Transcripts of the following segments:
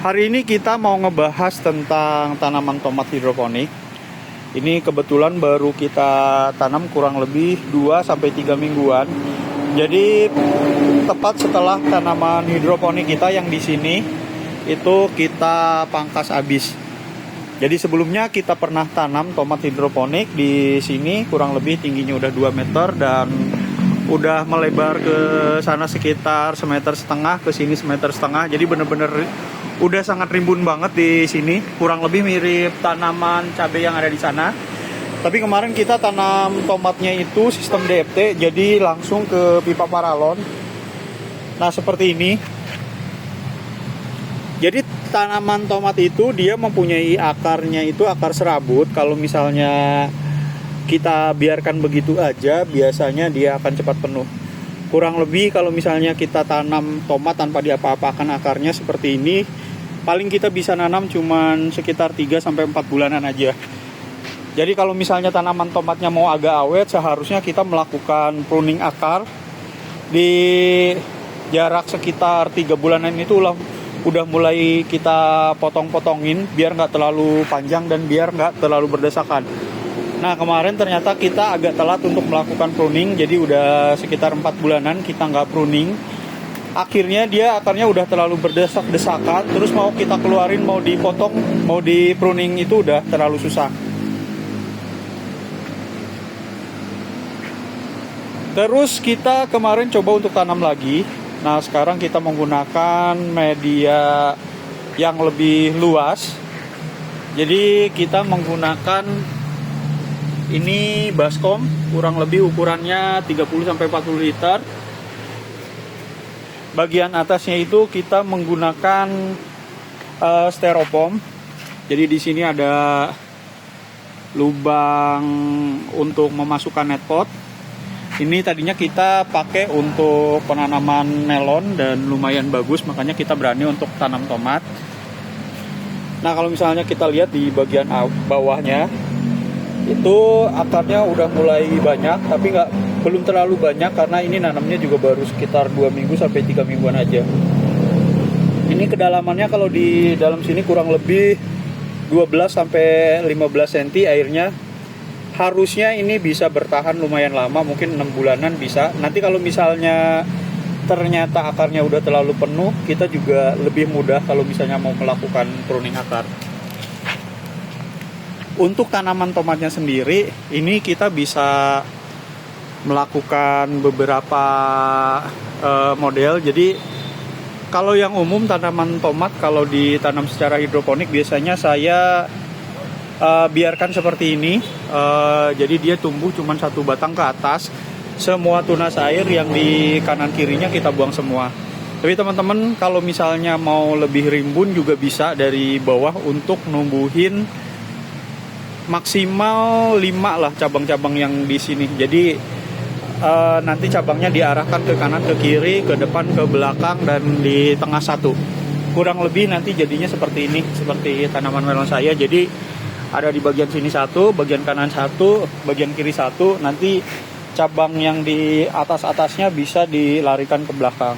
Hari ini kita mau ngebahas tentang tanaman tomat hidroponik. Ini kebetulan baru kita tanam kurang lebih 2-3 mingguan. Jadi tepat setelah tanaman hidroponik kita yang di sini itu kita pangkas habis. Jadi sebelumnya kita pernah tanam tomat hidroponik di sini, kurang lebih tingginya udah 2 meter dan udah melebar ke sana sekitar 1,5 meter, ke sini 1,5 meter. Jadi bener-bener udah sangat rimbun banget di sini, kurang lebih mirip tanaman cabai yang ada di sana. Tapi kemarin kita tanam tomatnya itu sistem DFT, jadi langsung ke pipa paralon. Nah seperti ini. Jadi tanaman tomat itu dia mempunyai akarnya itu akar serabut. Kalau misalnya kita biarkan begitu aja, biasanya dia akan cepat penuh. Kurang lebih kalau misalnya kita tanam tomat tanpa diapa-apakan akarnya seperti ini, paling kita bisa nanam cuman sekitar 3-4 bulanan aja. Jadi kalau misalnya tanaman tomatnya mau agak awet, seharusnya kita melakukan pruning akar di jarak sekitar 3 bulanan itu udah mulai kita potong-potongin biar nggak terlalu panjang dan biar nggak terlalu berdesakan. Nah kemarin ternyata kita agak telat untuk melakukan pruning, jadi udah sekitar 4 bulanan kita nggak pruning. Akhirnya dia akarnya udah terlalu berdesak-desakan, terus mau kita keluarin, mau dipotong, mau di pruning itu udah terlalu susah. Terus kita kemarin coba untuk tanam lagi. Nah sekarang kita menggunakan media yang lebih luas. Jadi kita menggunakan ini baskom, kurang lebih ukurannya 30-40 liter. Bagian atasnya itu kita menggunakan styrofoam. Jadi di sini ada lubang untuk memasukkan netpot. Ini tadinya kita pakai untuk penanaman melon dan lumayan bagus, makanya kita berani untuk tanam tomat. Nah kalau misalnya kita lihat di bagian bawahnya, itu akarnya udah mulai banyak, tapi belum terlalu banyak karena ini nanamnya juga baru sekitar 2-3 mingguan aja. Ini kedalamannya kalau di dalam sini kurang lebih 12-15 cm airnya. Harusnya ini bisa bertahan lumayan lama, mungkin 6 bulanan bisa. Nanti kalau misalnya ternyata akarnya udah terlalu penuh, kita juga lebih mudah kalau misalnya mau melakukan pruning akar. Untuk tanaman tomatnya sendiri, ini kita bisa melakukan beberapa model. Jadi kalau yang umum tanaman tomat kalau ditanam secara hidroponik biasanya saya biarkan seperti ini. Jadi dia tumbuh cuma satu batang ke atas. Semua tunas air yang di kanan kirinya kita buang semua. Tapi teman-teman kalau misalnya mau lebih rimbun juga bisa dari bawah untuk numbuhin maksimal 5 lah cabang-cabang yang di sini. Jadi nanti cabangnya diarahkan ke kanan, ke kiri, ke depan, ke belakang, dan di tengah satu. Kurang lebih nanti jadinya seperti ini, seperti tanaman melon saya. Jadi ada di bagian sini satu, bagian kanan satu, bagian kiri satu. Nanti cabang yang di atas-atasnya bisa dilarikan ke belakang.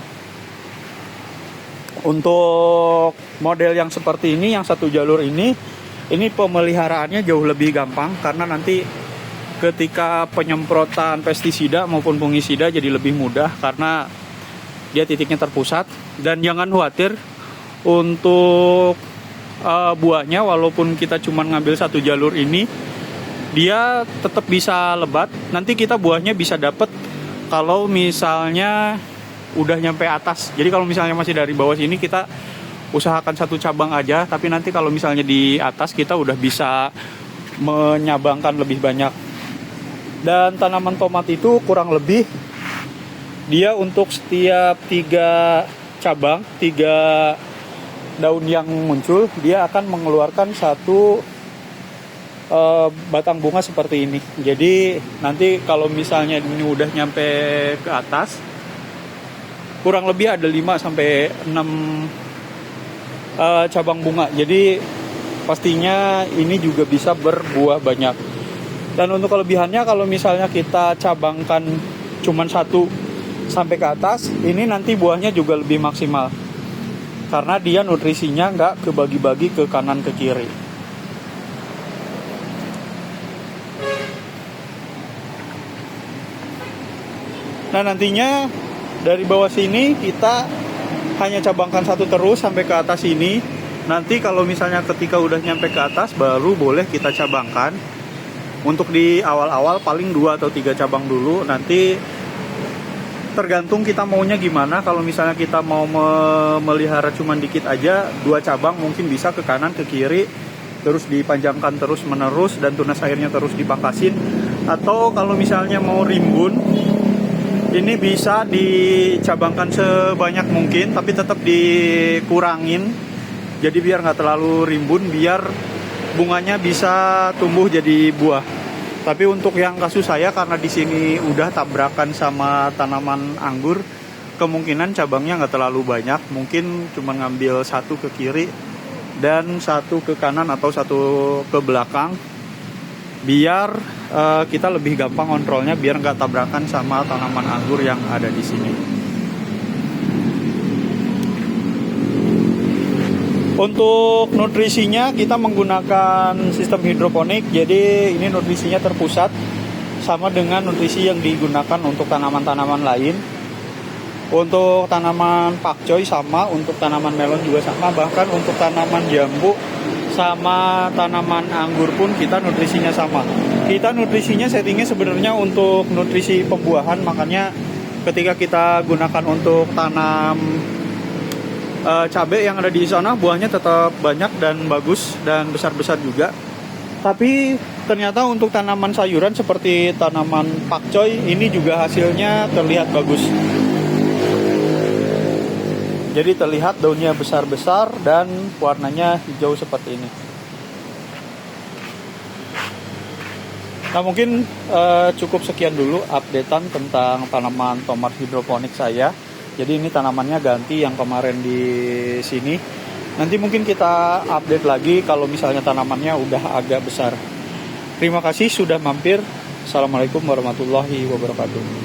Untuk model yang seperti ini, yang satu jalur ini pemeliharaannya jauh lebih gampang karena nanti ketika penyemprotan pestisida maupun fungisida jadi lebih mudah karena dia titiknya terpusat. Dan jangan khawatir untuk buahnya, walaupun kita cuma ngambil satu jalur ini, dia tetap bisa lebat. Nanti kita buahnya bisa dapet kalau misalnya udah nyampe atas. Jadi kalau misalnya masih dari bawah sini kita usahakan satu cabang aja, tapi nanti kalau misalnya di atas kita udah bisa menyabangkan lebih banyak. Dan tanaman tomat itu kurang lebih dia untuk setiap 3 cabang, 3 daun yang muncul, dia akan mengeluarkan satu batang bunga seperti ini. Jadi nanti kalau misalnya ini udah nyampe ke atas, kurang lebih ada 5-6 cabang bunga. Jadi pastinya ini juga bisa berbuah banyak. Dan untuk kelebihannya kalau misalnya kita cabangkan cuman 1 sampai ke atas, ini nanti buahnya juga lebih maksimal. karena dia nutrisinya nggak kebagi-bagi ke kanan ke kiri. Nah, nantinya dari bawah sini kita hanya cabangkan satu terus sampai ke atas ini. Nanti kalau misalnya ketika udah nyampe ke atas baru boleh kita cabangkan. Untuk di awal-awal paling 2 atau 3 cabang dulu. Nanti tergantung kita maunya gimana. Kalau misalnya kita mau melihara cuman dikit aja, 2 cabang mungkin bisa ke kanan ke kiri, terus dipanjangkan terus menerus dan tunas airnya terus dipangkasin. Atau kalau misalnya mau rimbun, ini bisa dicabangkan sebanyak mungkin, tapi tetap dikurangin. Jadi biar nggak terlalu rimbun, biar bunganya bisa tumbuh jadi buah. Tapi untuk yang kasus saya, karena di sini udah tabrakan sama tanaman anggur, kemungkinan cabangnya nggak terlalu banyak. Mungkin cuma ngambil 1 ke kiri dan 1 ke kanan atau 1 ke belakang, biar kita lebih gampang kontrolnya, biar nggak tabrakan sama tanaman anggur yang ada di sini. Untuk nutrisinya kita menggunakan sistem hidroponik, jadi ini nutrisinya terpusat sama dengan nutrisi yang digunakan untuk tanaman-tanaman lain. Untuk tanaman pakcoy sama, untuk tanaman melon juga sama, bahkan untuk tanaman jambu sama tanaman anggur pun kita nutrisinya sama. Kita nutrisinya settingnya sebenarnya untuk nutrisi pembuahan, makanya ketika kita gunakan untuk tanam cabai yang ada di sana, buahnya tetap banyak dan bagus dan besar-besar juga. Tapi ternyata untuk tanaman sayuran seperti tanaman pakcoy ini juga hasilnya terlihat bagus. Jadi terlihat daunnya besar-besar dan warnanya hijau seperti ini. Nah, mungkin cukup sekian dulu updatean tentang tanaman tomat hidroponik saya. Jadi ini tanamannya ganti yang kemarin di sini. Nanti mungkin kita update lagi kalau misalnya tanamannya udah agak besar. Terima kasih sudah mampir. Assalamualaikum warahmatullahi wabarakatuh.